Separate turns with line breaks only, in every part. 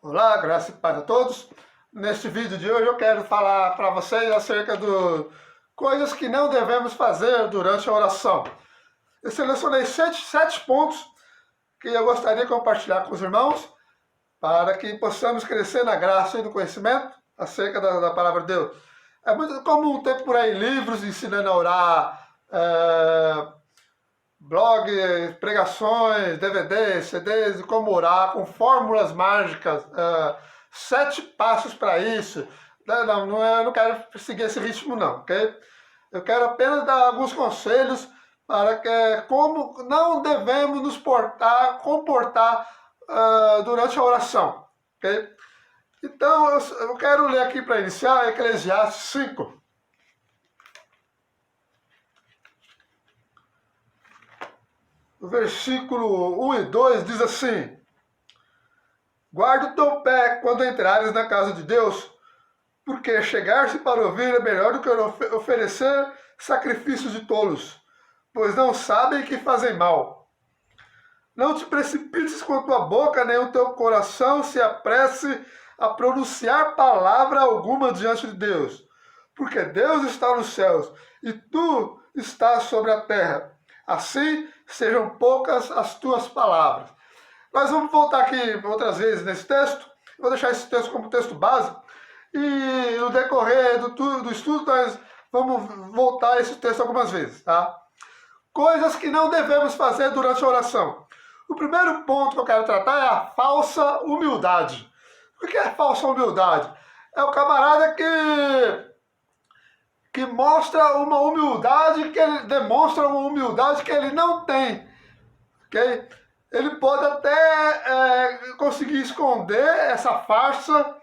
Olá, graça e paz a todos. Neste vídeo de hoje eu quero falar para vocês acerca de coisas que não devemos fazer durante a oração. Eu selecionei sete pontos que eu gostaria de compartilhar com os irmãos para que possamos crescer na graça e no conhecimento acerca da palavra de Deus. É muito comum ter por aí livros ensinando a orar, blogs, pregações, DVDs, CDs de como orar, com fórmulas mágicas, 7 passos para isso. Eu não quero seguir esse ritmo não, ok? Eu quero apenas dar alguns conselhos para como não devemos nos comportar durante a oração, ok? Então, eu quero ler aqui para iniciar Eclesiastes 5. O versículo 1 e 2 diz assim: guarda o teu pé quando entrares na casa de Deus, porque chegar-se para ouvir é melhor do que oferecer sacrifícios de tolos, pois não sabem que fazem mal. Não te precipites com a tua boca, nem o teu coração se apresse a pronunciar palavra alguma diante de Deus, porque Deus está nos céus e tu estás sobre a terra. Assim sejam poucas as tuas palavras. Nós vamos voltar aqui outras vezes nesse texto. Vou deixar esse texto como texto base. E no decorrer do estudo, nós vamos voltar a esse texto algumas vezes, tá? Coisas que não devemos fazer durante a oração. O primeiro ponto que eu quero tratar é a falsa humildade. O que é falsa humildade? É o camarada que mostra uma humildade, que ele demonstra uma humildade que ele não tem, ok? Ele pode até conseguir esconder essa farsa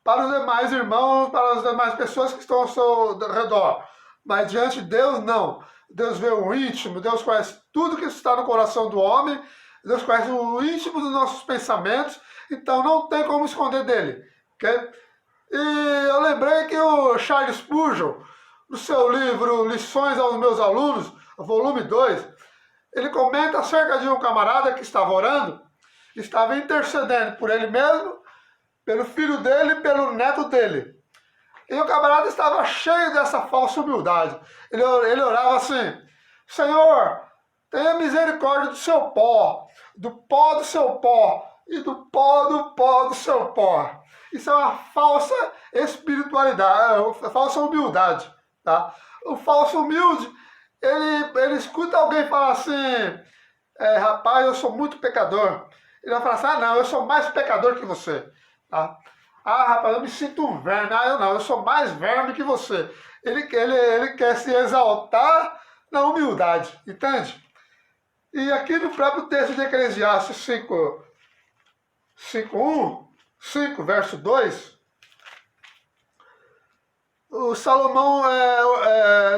para os demais irmãos, para as demais pessoas que estão ao seu redor, mas diante de Deus, não. Deus vê o íntimo, Deus conhece tudo que está no coração do homem, Deus conhece o íntimo dos nossos pensamentos, então não tem como esconder dele, ok? E eu lembrei que o Charles Spurgeon, no seu livro Lições aos Meus Alunos, volume 2, ele comenta acerca de um camarada que estava orando, estava intercedendo por ele mesmo, pelo filho dele e pelo neto dele. E o camarada estava cheio dessa falsa humildade. Ele orava assim: Senhor, tenha misericórdia do seu pó do seu pó e do pó do seu pó. Isso é uma falsa espiritualidade, uma falsa humildade, tá? O falso humilde, ele escuta alguém falar assim: rapaz, eu sou muito pecador. Ele vai falar assim: ah, não, eu sou mais pecador que você, tá? Ah, rapaz, eu me sinto um verme. Ah, eu não, eu sou mais verme que você. Ele quer se exaltar na humildade, entende? E aqui no próprio texto de Eclesiastes 5, 5, verso 2, o Salomão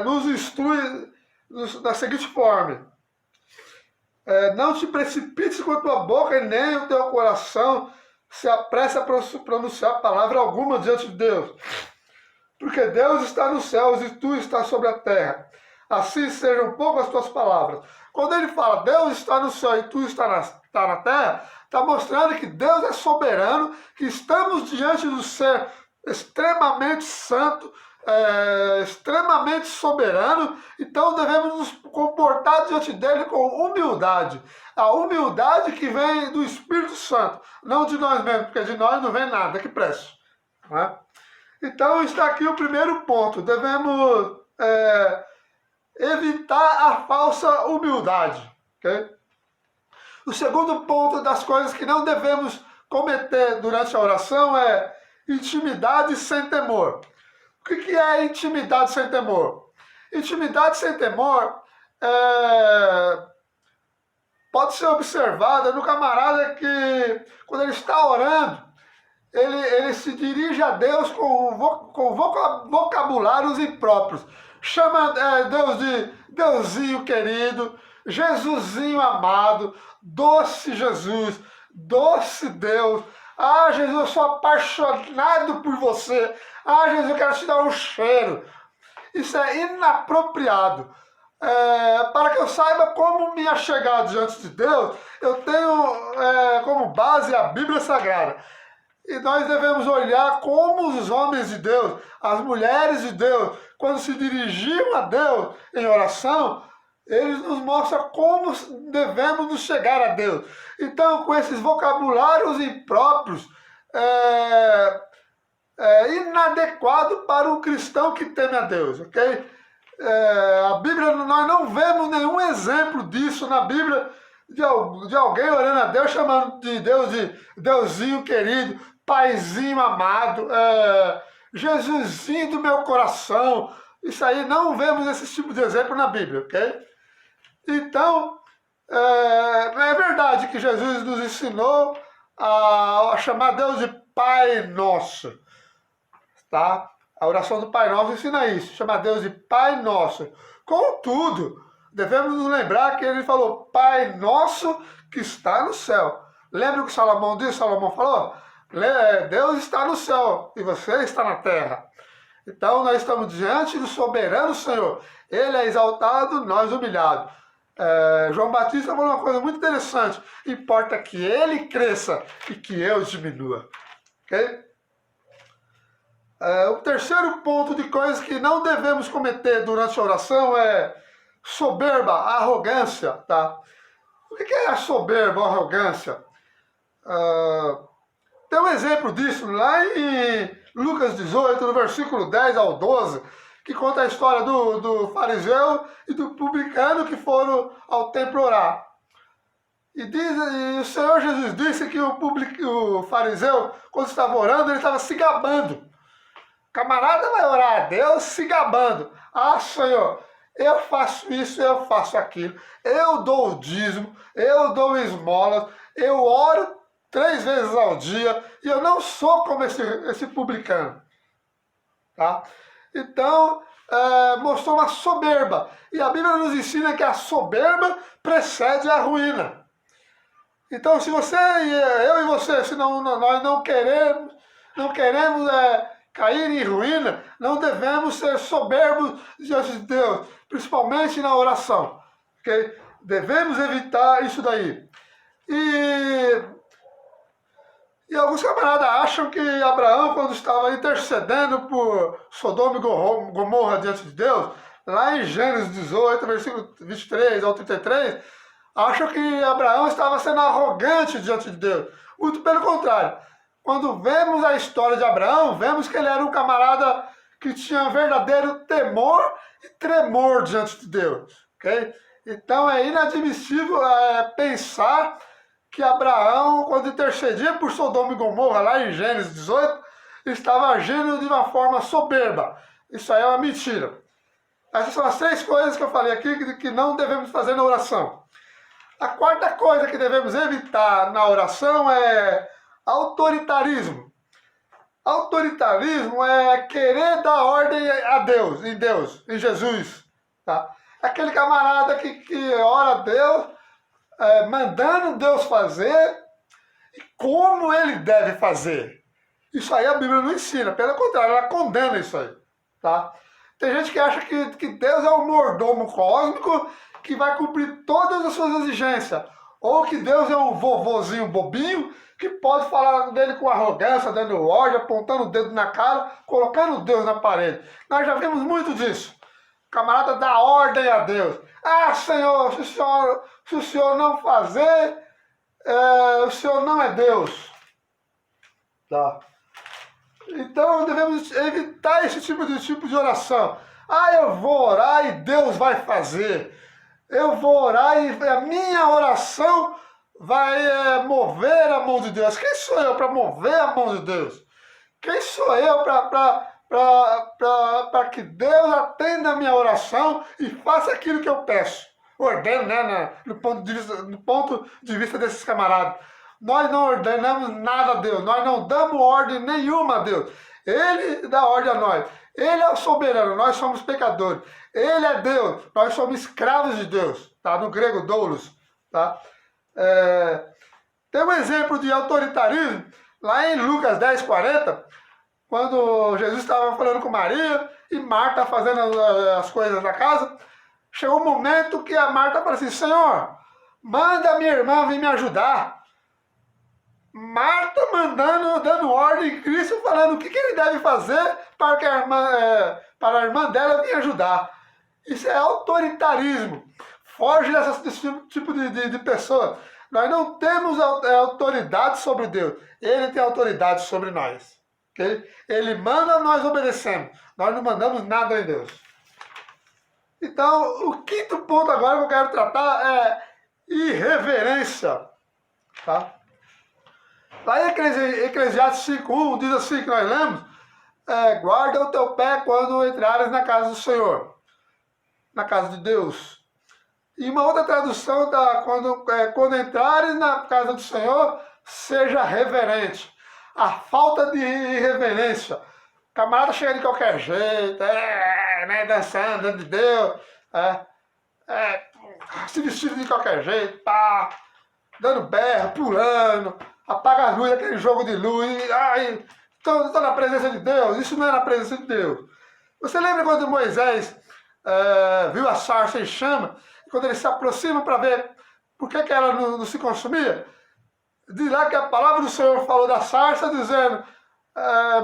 nos instrui da seguinte forma: não te precipites com a tua boca e nem o teu coração se apresse a pronunciar palavra alguma diante de Deus, porque Deus está nos céus e tu estás sobre a terra. Assim sejam poucas as tuas palavras. Quando ele fala Deus está no céu e tu está na terra, está mostrando que Deus é soberano, que estamos diante do ser extremamente santo, extremamente soberano, então devemos nos comportar diante dele com humildade. A humildade que vem do Espírito Santo, não de nós mesmos, porque de nós não vem nada que preste, não é? Então está aqui o primeiro ponto: devemos evitar a falsa humildade, ok? O segundo ponto das coisas que não devemos cometer durante a oração é intimidade sem temor. O que é intimidade sem temor? Intimidade sem temor pode ser observada no camarada que, quando ele está orando, ele se dirige a Deus com vocabulários impróprios. Chama Deus de Deusinho querido, Jesusinho amado, doce Jesus, doce Deus. Ah, Jesus, eu sou apaixonado por você. Ah, Jesus, eu quero te dar um cheiro. Isso é inapropriado. para que eu saiba como me achegar diante de Deus, eu tenho como base a Bíblia Sagrada. E nós devemos olhar como os homens de Deus, as mulheres de Deus, quando se dirigiam a Deus em oração, eles nos mostram como devemos nos chegar a Deus. Então, com esses vocabulários impróprios, inadequado para o cristão que teme a Deus, ok? A Bíblia, nós não vemos nenhum exemplo disso na Bíblia, de alguém orando a Deus, chamando de Deus de Deusinho querido, Paizinho amado, Jesusinho do meu coração. Isso aí, não vemos esse tipo de exemplo na Bíblia, ok? Então, é verdade que Jesus nos ensinou a chamar Deus de Pai Nosso, tá? A oração do Pai Nosso ensina isso, chamar Deus de Pai Nosso. Contudo, devemos nos lembrar que ele falou, Pai Nosso que está no céu. Lembra o que Salomão disse? Salomão falou, Deus está no céu e você está na terra. Então, nós estamos diante do soberano Senhor. Ele é exaltado, nós humilhados. João Batista falou uma coisa muito interessante. Importa que ele cresça e que eu diminua. Ok? O terceiro ponto de coisas que não devemos cometer durante a oração é soberba, arrogância. Tá? O que é a soberba, a arrogância? Tem um exemplo disso lá em Lucas 18, no versículo 10 ao 12, que conta a história do fariseu e do publicano que foram ao templo orar. E o Senhor Jesus disse que o fariseu, quando estava orando, ele estava se gabando. O camarada vai orar a Deus se gabando. Ah, Senhor, eu faço isso, eu faço aquilo. Eu dou o dízimo, eu dou esmolas, eu oro 3 vezes ao dia e eu não sou como esse publicano. Tá? Então, mostrou uma soberba. E a Bíblia nos ensina que a soberba precede a ruína. Então, se você, eu e você, se nós não queremos cair em ruína, não devemos ser soberbos diante de Deus, principalmente na oração. Okay? Devemos evitar isso daí. E alguns camaradas acham que Abraão, quando estava intercedendo por Sodoma e Gomorra diante de Deus, lá em Gênesis 18, versículo 23 ao 33, acham que Abraão estava sendo arrogante diante de Deus. Muito pelo contrário. Quando vemos a história de Abraão, vemos que ele era um camarada que tinha um verdadeiro temor e tremor diante de Deus. Okay? Então é inadmissível pensar que Abraão, quando intercedia por Sodoma e Gomorra, lá em Gênesis 18, estava agindo de uma forma soberba. Isso aí é uma mentira. Essas são as 3 coisas que eu falei aqui que não devemos fazer na oração. A quarta coisa que devemos evitar na oração é autoritarismo. Autoritarismo é querer dar ordem a Deus, em Jesus. Tá? Aquele camarada que ora a Deus, mandando Deus fazer e como ele deve fazer. Isso aí a Bíblia não ensina, pelo contrário, ela condena isso aí. Tá? Tem gente que acha que Deus é um mordomo cósmico que vai cumprir todas as suas exigências. Ou que Deus é um vovozinho bobinho que pode falar dele com arrogância, dando ordem, apontando o dedo na cara, colocando Deus na parede. Nós já vimos muito disso. O camarada dá ordem a Deus. Ah, Senhor, se o Senhor não fazer, o Senhor não é Deus. Tá. Então devemos evitar esse tipo de oração. Ah, eu vou orar e Deus vai fazer. Eu vou orar e a minha oração vai mover a mão de Deus. Quem sou eu para mover a mão de Deus? Quem sou eu para que Deus atenda a minha oração e faça aquilo que eu peço? Ordeno, né? No ponto de vista desses camaradas. Nós não ordenamos nada a Deus. Nós não damos ordem nenhuma a Deus. Ele dá ordem a nós. Ele é o soberano, nós somos pecadores. Ele é Deus, nós somos escravos de Deus. Tá? No grego, doulos. Tá? Tem um exemplo de autoritarismo lá em Lucas 10, 40, quando Jesus estava falando com Maria e Marta fazendo as coisas da casa. Chegou um momento que a Marta falou assim, Senhor, manda a minha irmã vir me ajudar. Marta dando ordem em Cristo, falando o que ele deve fazer para que para a irmã dela vir ajudar. Isso é autoritarismo. Foge desse tipo de pessoa. Nós não temos autoridade sobre Deus. Ele tem autoridade sobre nós. Okay? Ele manda, nós obedecemos. Nós não mandamos nada em Deus. Então, o quinto ponto agora que eu quero tratar é irreverência. Tá? Lá em Eclesiastes 5:1 diz assim que nós lemos, guarda o teu pé quando entrares na casa do Senhor, na casa de Deus. E uma outra tradução dá, quando entrares na casa do Senhor, seja reverente. A falta de irreverência. O camarada chega de qualquer jeito, né, dançando, dentro de Deus, se vestindo de qualquer jeito, pá, dando berro, pulando, apaga as luzes, aquele jogo de luz, estou na presença de Deus. Isso não é na presença de Deus. Você lembra quando Moisés viu a sarça em chama, quando ele se aproxima para ver por que ela não se consumia? Diz lá que a palavra do Senhor falou da sarça, dizendo,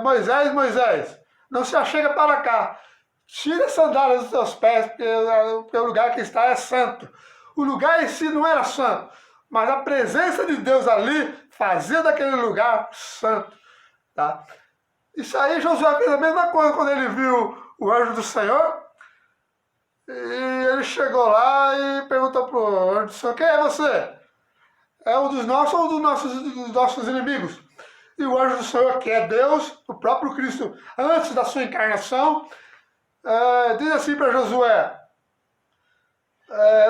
Moisés, Moisés, não se achega para cá, tira as sandálias dos teus pés, porque o lugar que está é santo. O lugar em si não era santo, mas a presença de Deus ali fazia daquele lugar santo. Tá? Isso aí Josué fez a mesma coisa quando ele viu o anjo do Senhor. E ele chegou lá e perguntou para o anjo do Senhor, quem é você? É um dos nossos ou dos nossos inimigos? E o anjo do Senhor, que é Deus, o próprio Cristo, antes da sua encarnação, diz assim para Josué,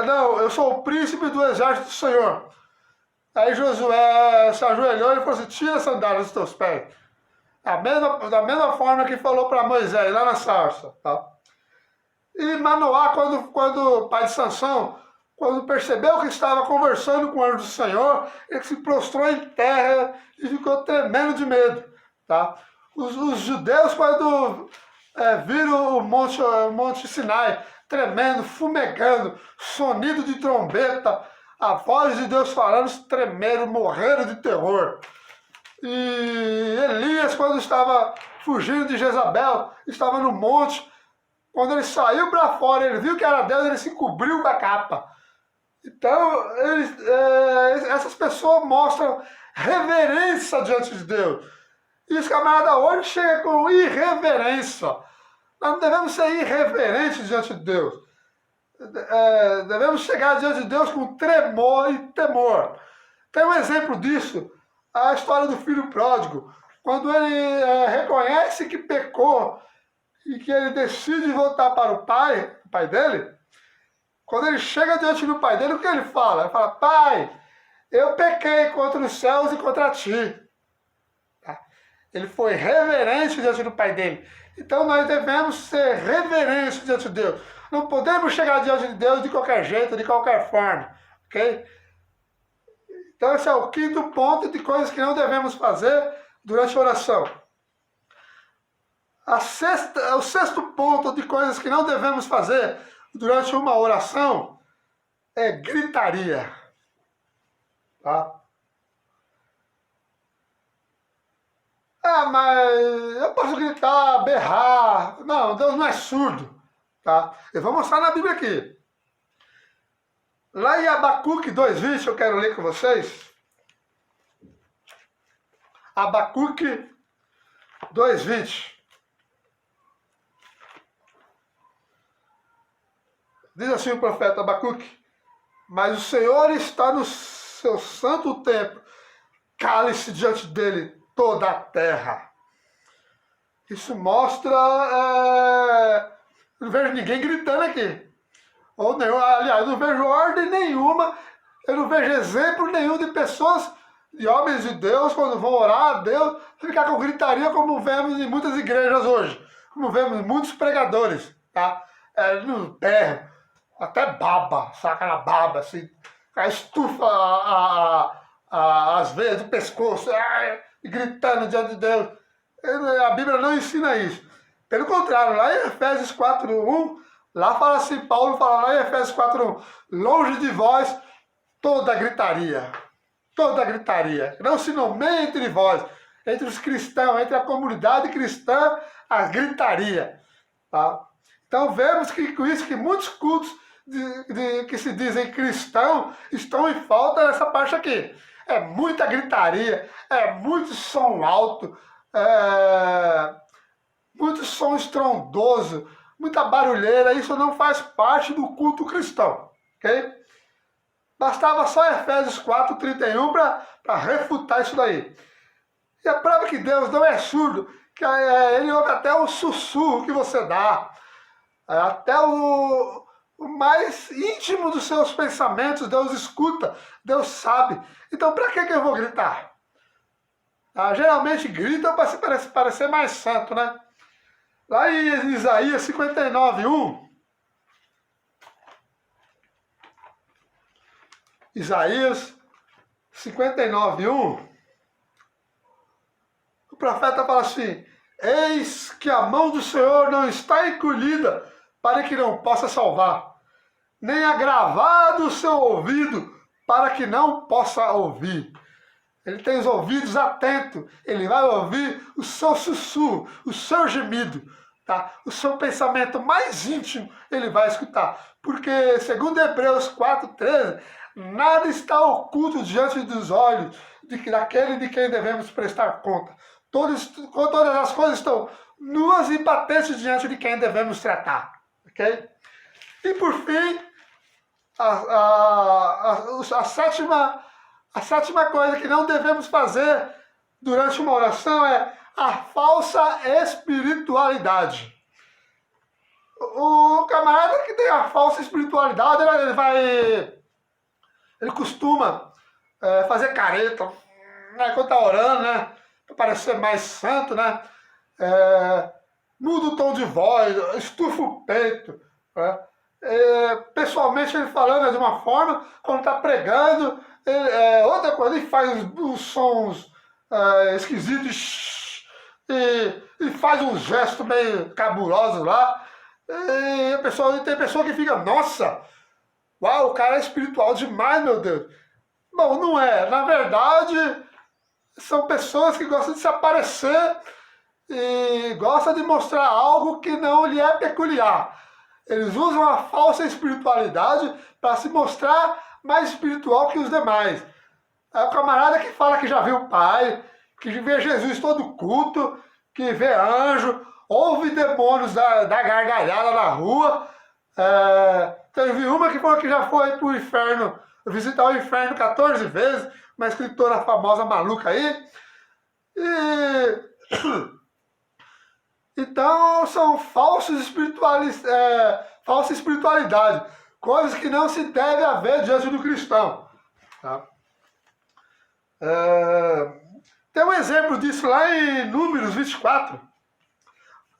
não, eu sou o príncipe do exército do Senhor. Aí Josué se ajoelhou e falou assim, tira a sandália dos teus pés. Da mesma forma que falou para Moisés, lá na sarça. Tá? E Manoá, quando o pai de Sansão, quando percebeu que estava conversando com o anjo do Senhor, ele se prostrou em terra e ficou tremendo de medo. Tá? Os judeus, quando viram o monte Sinai, tremendo, fumegando, sonido de trombeta, a voz de Deus falando, tremeram, morreram de terror. E Elias, quando estava fugindo de Jezabel, estava no monte, quando ele saiu para fora, ele viu que era Deus, ele se cobriu com a capa. Então, essas pessoas mostram reverência diante de Deus. E os camaradas hoje chegam com irreverência. Nós não devemos ser irreverentes diante de Deus. Devemos chegar diante de Deus com tremor e temor. Tem um exemplo disso, a história do filho pródigo. Quando ele reconhece que pecou e que ele decide voltar para o pai dele, quando ele chega diante do pai dele, o que ele fala? Ele fala, pai, eu pequei contra os céus e contra ti. Tá? Ele foi reverente diante do pai dele. Então nós devemos ser reverentes diante de Deus. Não podemos chegar diante de Deus de qualquer jeito, de qualquer forma. Ok? Então esse é o quinto ponto de coisas que não devemos fazer durante a oração. O sexto ponto de coisas que não devemos fazer durante uma oração é gritaria. Tá? Mas eu posso gritar, berrar. Não, Deus não é surdo. Tá? Eu vou mostrar na Bíblia aqui. Lá em Abacuque 2:20, eu quero ler com vocês. Abacuque 2:20. Diz assim o profeta Abacuque, mas o Senhor está no seu santo templo, cale-se diante dele toda a terra. Isso mostra, não vejo ninguém gritando aqui. Ou não, aliás, não vejo ordem nenhuma, eu não vejo exemplo nenhum de pessoas, de homens de Deus, quando vão orar a Deus, ficar com gritaria como vemos em muitas igrejas hoje, como vemos em muitos pregadores, tá? No berro, até baba, saca na baba, assim, estufa as veias do pescoço, gritando diante de Deus. A Bíblia não ensina isso. Pelo contrário, lá em Efésios 4:1, Lá fala assim, Paulo fala lá em Efésios 4:1, longe de vós toda gritaria, não se nomeie entre vós, entre os cristãos, entre a comunidade cristã, a gritaria, tá? Então vemos que com isso que muitos cultos que se dizem cristãos estão em falta nessa parte aqui. É muita gritaria, é muito som alto, muito som estrondoso, muita barulheira. Isso não faz parte do culto cristão, ok? Bastava só Efésios 4:31 para refutar isso daí. E a prova que Deus não é surdo, que ele ouve até o sussurro que você dá, até o mais íntimo dos seus pensamentos, Deus escuta, Deus sabe. Então, para que eu vou gritar? Geralmente gritam para se parecer mais santo, né? Lá em Isaías 59:1, Isaías 59:1, o profeta fala assim: eis que a mão do Senhor não está encolhida para que não possa salvar, nem agravado o seu ouvido para que não possa ouvir. Ele tem os ouvidos atentos, ele vai ouvir o seu sussurro, o seu gemido, tá? O seu pensamento mais íntimo ele vai escutar. Porque, segundo Hebreus 4:13, nada está oculto diante dos olhos daquele de quem devemos prestar conta. Todas as coisas estão nuas e patentes diante de quem devemos tratar. Ok? E por fim, a sétima coisa que não devemos fazer durante uma oração é a falsa espiritualidade. O camarada que tem a falsa espiritualidade, ele costuma fazer careta, né, quando está orando, né, para parecer mais santo, né, muda o tom de voz, estufa o peito, né, pessoalmente ele falando de uma forma, quando está pregando, outra coisa, ele faz os sons esquisitos e faz um gesto meio cabuloso lá. E tem pessoa que fica, nossa, uau, o cara é espiritual demais, meu Deus. Bom, não é. Na verdade, são pessoas que gostam de se aparecer e gostam de mostrar algo que não lhe é peculiar. Eles usam a falsa espiritualidade para se mostrar mais espiritual que os demais. É o camarada que fala que já viu o Pai, que vê Jesus todo culto, que vê anjo, ouve demônios da gargalhada na rua. Teve uma que falou que já foi para o inferno, visitar o inferno 14 vezes, uma escritora famosa maluca aí. Então são falsa espiritualidade, coisas que não se deve haver diante do cristão. Tá? Tem um exemplo disso lá em Números 24.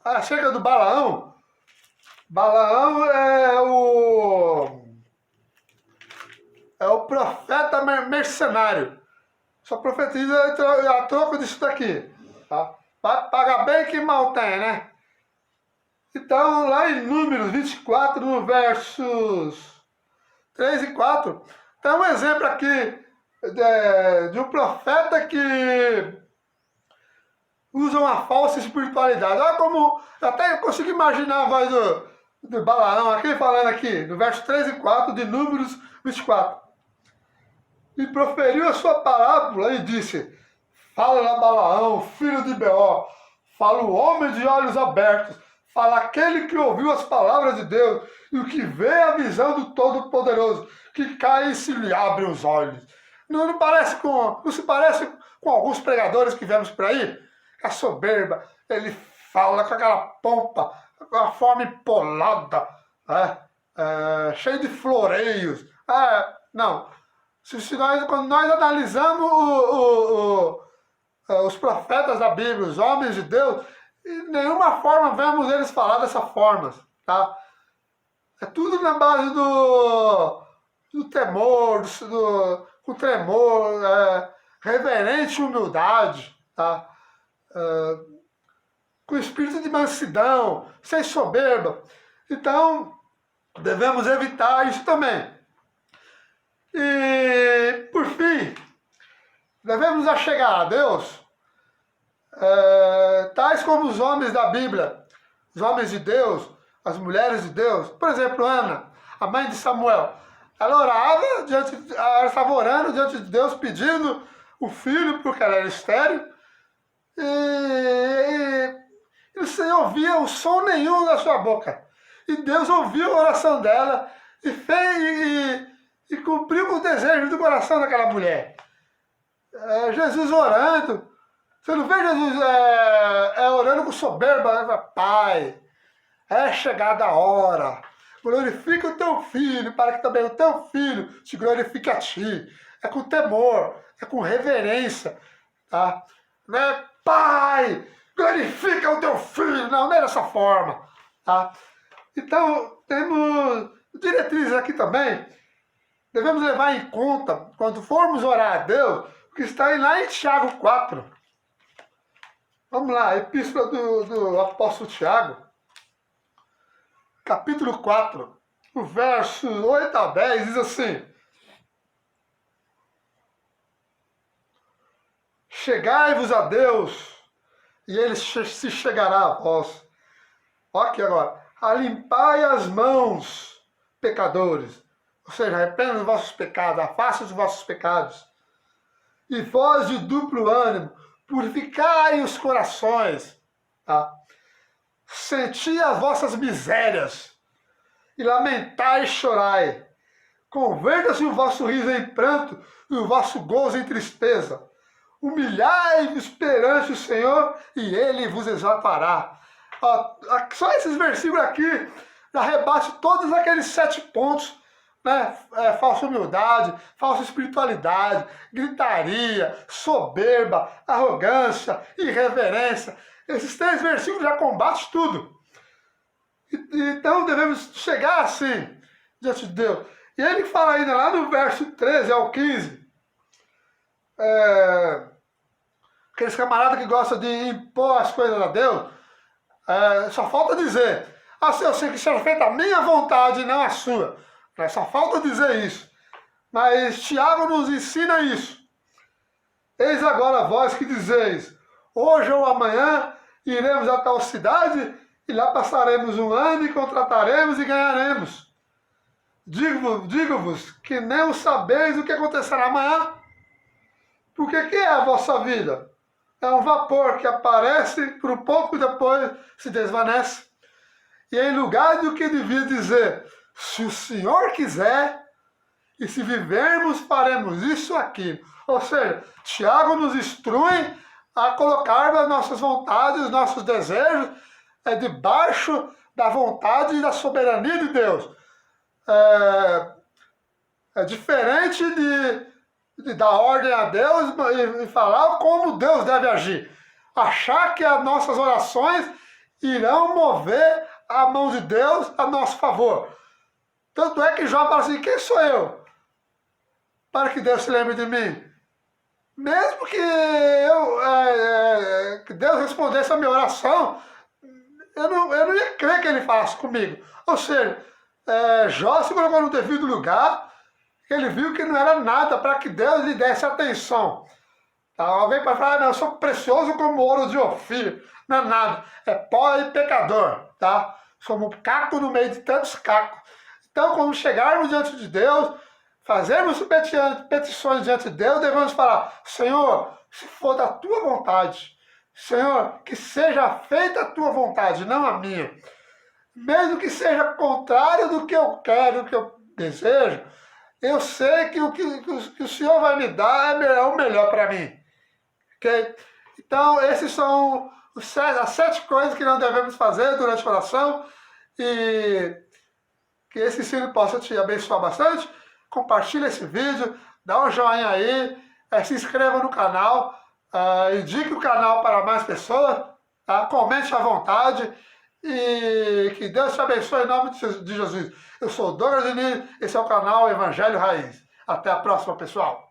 Acerca do Balaão. Balaão é o profeta mercenário. Só profetiza a troco disso daqui. Tá? Paga bem que mal tem, né? Então, lá em Números 24, no versos 3 e 4, tem um exemplo aqui de um profeta que usa uma falsa espiritualidade. Olha como, eu até consigo imaginar a voz do Balaão aqui falando aqui, no verso 3 e 4 de Números 24. E proferiu a sua parábola e disse: fala Balaão, filho de Beor, fala o homem de olhos abertos, fala aquele que ouviu as palavras de Deus e o que vê a visão do Todo-Poderoso, que cai e se lhe abre os olhos. Não se parece com alguns pregadores que vemos por aí? A soberba, ele fala com aquela pompa, com a forma empolada, cheio de floreios. Não. Quando nós analisamos os profetas da Bíblia, os homens de Deus, de nenhuma forma vemos eles falar dessa forma, tá? É tudo na base do temor, com tremor, reverente humildade, tá? Com espírito de mansidão, sem soberba. Então, devemos evitar isso também. E, por fim, devemos nos achegar a Deus, tais como os homens da Bíblia, os homens de Deus, as mulheres de Deus. Por exemplo, Ana, a mãe de Samuel, ela ela estava orando diante de Deus, pedindo o filho, porque ela era estéril, e sem ouvir o som nenhum da sua boca. E Deus ouviu a oração dela e fez e cumpriu o desejo do coração daquela mulher. Jesus orando. Você não vê Jesus orando com soberba? Ele fala, Pai, é chegada a hora. Glorifica o teu filho, para que também o teu filho te glorifique a ti. É com temor, é com reverência. Tá? Não é, Pai, glorifica o teu filho. Não é dessa forma. Tá? Então, temos diretrizes aqui também. Devemos levar em conta, quando formos orar a Deus, o que está lá em Tiago 4. Vamos lá, Epístola do apóstolo Tiago, capítulo 4, o verso 8 a 10, diz assim: Chegai-vos a Deus, e Ele se chegará a vós. Olha aqui agora. Alimpai as mãos, pecadores. Ou seja, arrependam dos vossos pecados, afastem os vossos pecados. E vós de duplo ânimo, purificai os corações. Tá? Senti as vossas misérias, e lamentai e chorai. Converta-se o vosso riso em pranto, e o vosso gozo em tristeza. Humilhai-vos perante o Senhor, e Ele vos exaltará. Só esses versículos aqui já rebate todos aqueles 7 pontos, né? Falsa humildade, falsa espiritualidade, gritaria, soberba, arrogância, irreverência. Esses 3 versículos já combatem tudo. Então devemos chegar assim diante de Deus. E ele fala ainda lá no verso 13 ao 15, aqueles camaradas que gostam de impor as coisas a Deus, só falta dizer, eu sei que seja feita a minha vontade e não a sua. Só falta dizer isso. Mas Tiago nos ensina isso. Eis agora vós que dizeis, hoje ou amanhã iremos a tal cidade e lá passaremos um ano e contrataremos e ganharemos. Digo-vos que nem sabeis o que acontecerá amanhã. Porque que é a vossa vida? É um vapor que aparece por um pouco e depois se desvanece. E em lugar do que devia dizer, se o Senhor quiser, e se vivermos, faremos isso aqui. Ou seja, Tiago nos instrui a colocar as nossas vontades, os nossos desejos, debaixo da vontade e da soberania de Deus. É diferente de dar ordem a Deus e falar como Deus deve agir. Achar que as nossas orações irão mover a mão de Deus a nosso favor. Tanto é que Jó fala assim, quem sou eu para que Deus se lembre de mim? Mesmo que que Deus respondesse a minha oração, eu não ia crer que ele falasse comigo. Ou seja, Jó se colocou no devido lugar, ele viu que não era nada para que Deus lhe desse atenção. Tá? Alguém pode falar, não, eu sou precioso como ouro de Ofir. Não é nada, é pó e pecador. Tá? Somos um caco no meio de tantos cacos. Então, quando chegarmos diante de Deus, fazermos petições diante de Deus, devemos falar, Senhor, se for da tua vontade, Senhor, que seja feita a tua vontade, não a minha. Mesmo que seja contrário do que eu quero, do que eu desejo, eu sei que o que o Senhor vai me dar é o melhor para mim. Okay? Então, esses são as 7 coisas que nós devemos fazer durante a oração, e que esse ensino possa te abençoar bastante. Compartilhe esse vídeo, dá um joinha aí, se inscreva no canal, indique o canal para mais pessoas, tá? Comente à vontade, e que Deus te abençoe em nome de Jesus. Eu sou o Douglas Diniz, esse é o canal Evangelho Raiz. Até a próxima, pessoal.